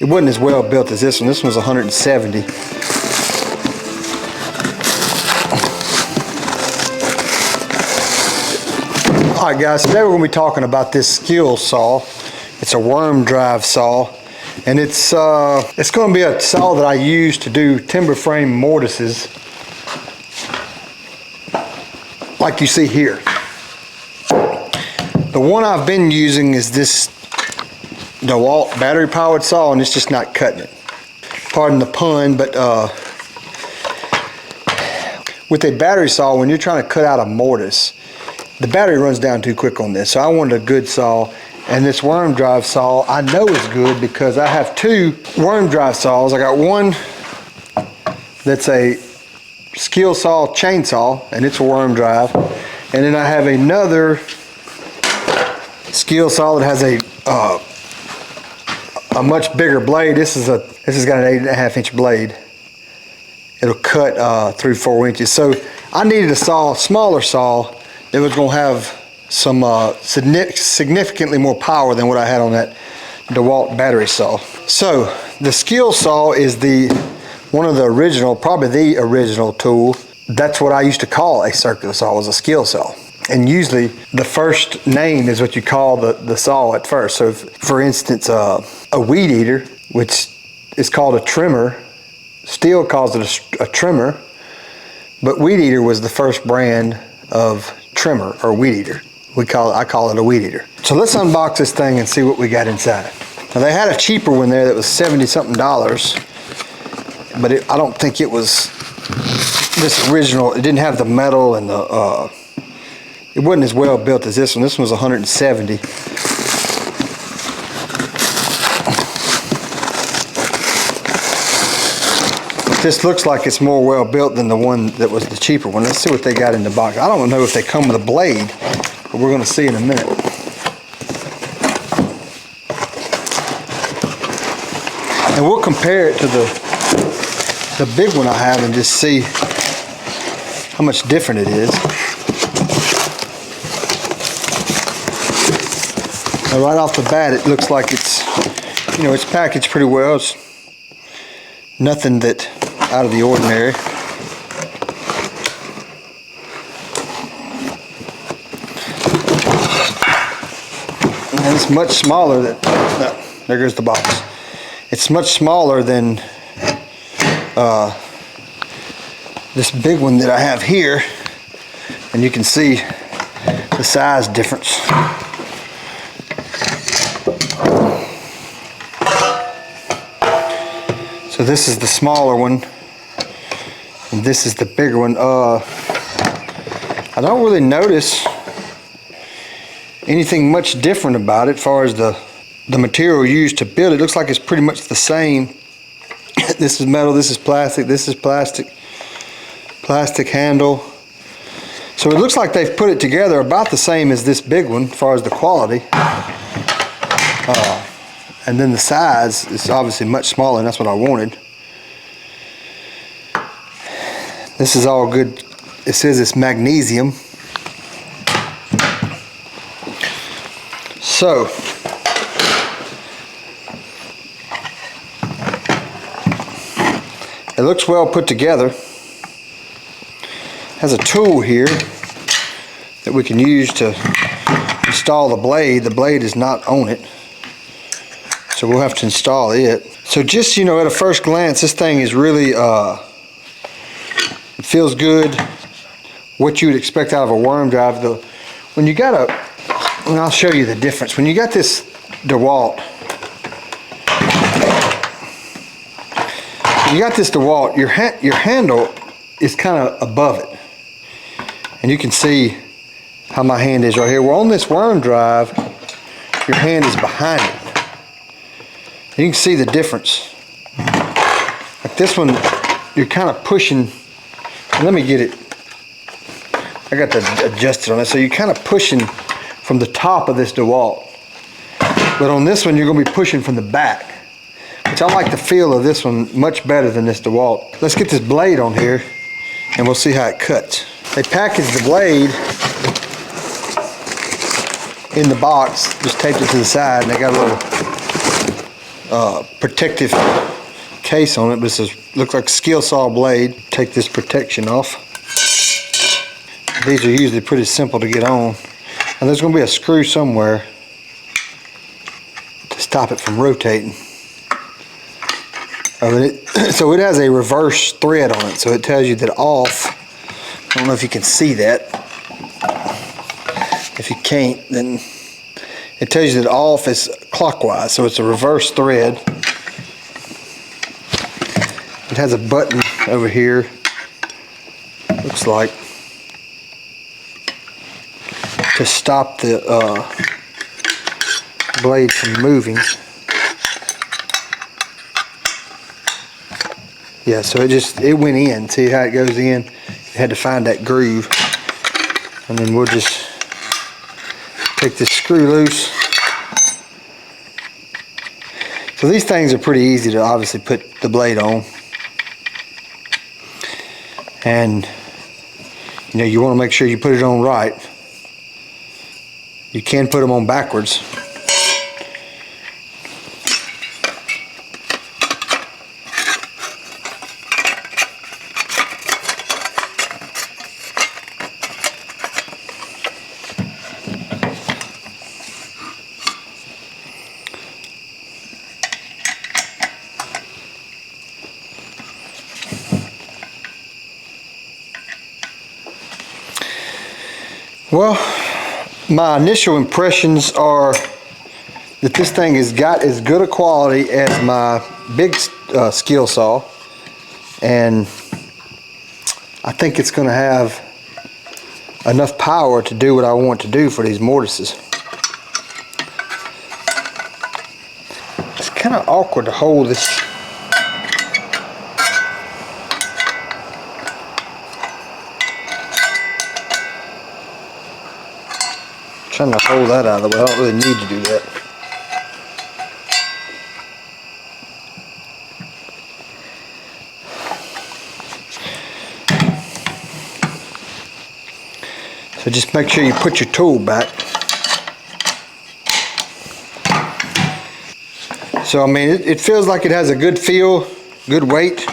It wasn't as well built as this one. This one was 170. Alright guys, today we're going to be talking about this SKILSAW. It's a worm drive saw, and it's going to be a saw that I use to do timber frame mortises like you see here. The one I've been using is this DeWalt battery powered saw, and it's just not cutting it. Pardon the pun, but with a battery saw, when you're trying to cut out a mortise, the battery runs down too quick on this. So I wanted a good saw, and this worm drive saw I know is good because I have two worm drive saws. I got one that's a SKILSAW chainsaw, and it's a worm drive, and then I have another SKILSAW that has a much bigger blade. This has got an 8.5 inch blade. It'll cut through 4 inches. So I needed a smaller saw that was going to have some significantly more power than what I had on that DeWalt battery saw. So the SKILSAW is one of the original, probably the original tool. That's what I used to call a circular saw, was a SKILSAW. And usually the first name is what you call the saw at first. So for instance, a weed eater, which is called a trimmer, Stihl calls it a trimmer, but weed eater was the first brand of trimmer or weed eater. I call it a weed eater. So let's unbox this thing and see what we got inside. Now they had a cheaper one there that was $70-something, but I don't think it was this original. It didn't have the metal and it wasn't as well built as this one. This one was 170. This looks like it's more well built than the one that was the cheaper one. Let's see what they got in the box. I don't know if they come with a blade, but we're going to see in a minute. And we'll compare it to the big one I have and just see how much different it is. Now right off the bat, it looks like it's packaged pretty well. It's nothing that out of the ordinary. And it's much smaller than, there goes the box. It's much smaller than this big one that I have here, and you can see the size difference. So this is the smaller one, and this is the bigger one. I don't really notice anything much different about it as far as the material used to build it. It looks like it's pretty much the same. This is metal, this is plastic, this is plastic handle. So it looks like they've put it together about the same as this big one as far as the quality. And then the size is obviously much smaller, and that's what I wanted. This is all good. It says it's magnesium. So it looks well put together. Has a tool here that we can use to install the blade. The blade is not on it, so we'll have to install it. So just, at a first glance, this thing is really, it feels good. What you would expect out of a worm drive. When you got I'll show you the difference. When you got this DeWalt, your handle is kind of above it. And you can see how my hand is right here. Well, on this worm drive, your hand is behind it. You can see the difference. Like this one, you're kind of pushing. Let me get it. I got to adjust it on it. So you're kind of pushing from the top of this DeWalt. But on this one, you're going to be pushing from the back, which I like the feel of this one much better than this DeWalt. Let's get this blade on here, and we'll see how it cuts. They packaged the blade in the box, just taped it to the side, and they got a little protective case on it, but it looks like a SKILSAW blade. Take this protection off. These are usually pretty simple to get on. And there's going to be a screw somewhere to stop it from rotating. So it has a reverse thread on it, so it tells you that off. I don't know if you can see that. If you can't, then it tells you that off is clockwise, so it's a reverse thread. It has a button over here, looks like, to stop the blade from moving. Yeah, so it went in. See how it goes in? It had to find that groove. And then we'll just take this screw loose. So these things are pretty easy to obviously put the blade on. And you know, you want to make sure you put it on right. You can put them on backwards. Well, my initial impressions are that this thing has got as good a quality as my big SKILSAW, and I think it's going to have enough power to do what I want to do for these mortises. It's kind of awkward to hold this. Trying to hold that out of the way. I don't really need to do that. So just make sure you put your tool back. So I mean, it feels like it has a good feel, good weight.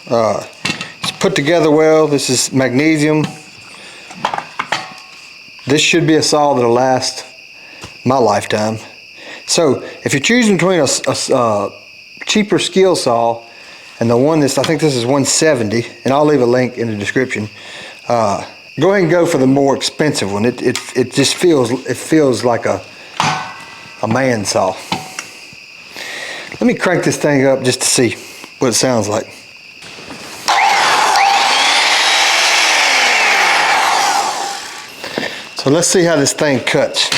It's put together well. This is magnesium. This should be a saw that'll last my lifetime. So if you're choosing between a cheaper SKILSAW and the one that's, I think this is 170, and I'll leave a link in the description. Go ahead and go for the more expensive one. It just feels like a man saw. Let me crank this thing up just to see what it sounds like. So let's see how this thing cuts.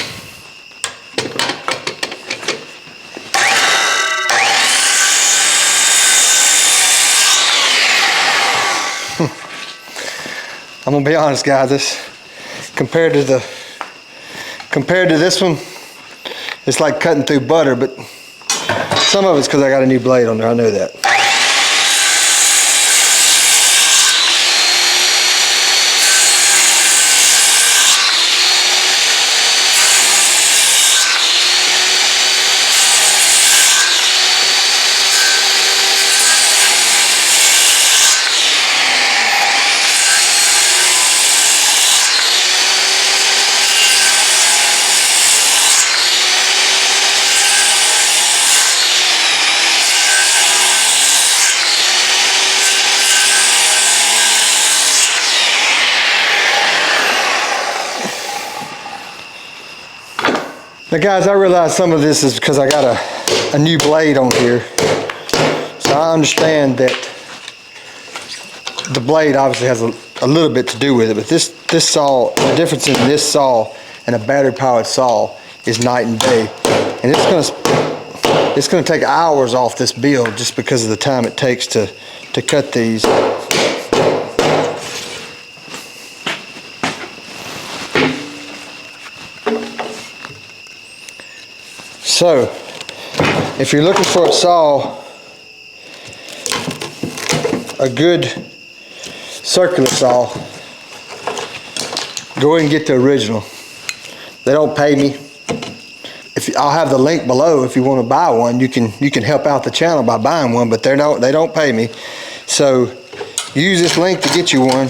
I'm gonna be honest, guys. This compared to this one, it's like cutting through butter. But some of it's because I got a new blade on there. I know that. Now guys, I realize some of this is because I got a new blade on here. So I understand that the blade obviously has a little bit to do with it, but this saw, the difference in this saw and a battery powered saw is night and day. And it's gonna take hours off this build just because of the time it takes to cut these. So, if you're looking for a saw, a good circular saw, go ahead and get the original. They don't pay me. I'll have the link below if you want to buy one. You can help out the channel by buying one, but they don't pay me. So use this link to get you one.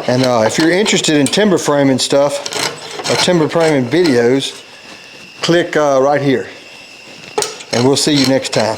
And if you're interested in timber framing stuff or timber framing videos, click right here. And we'll see you next time.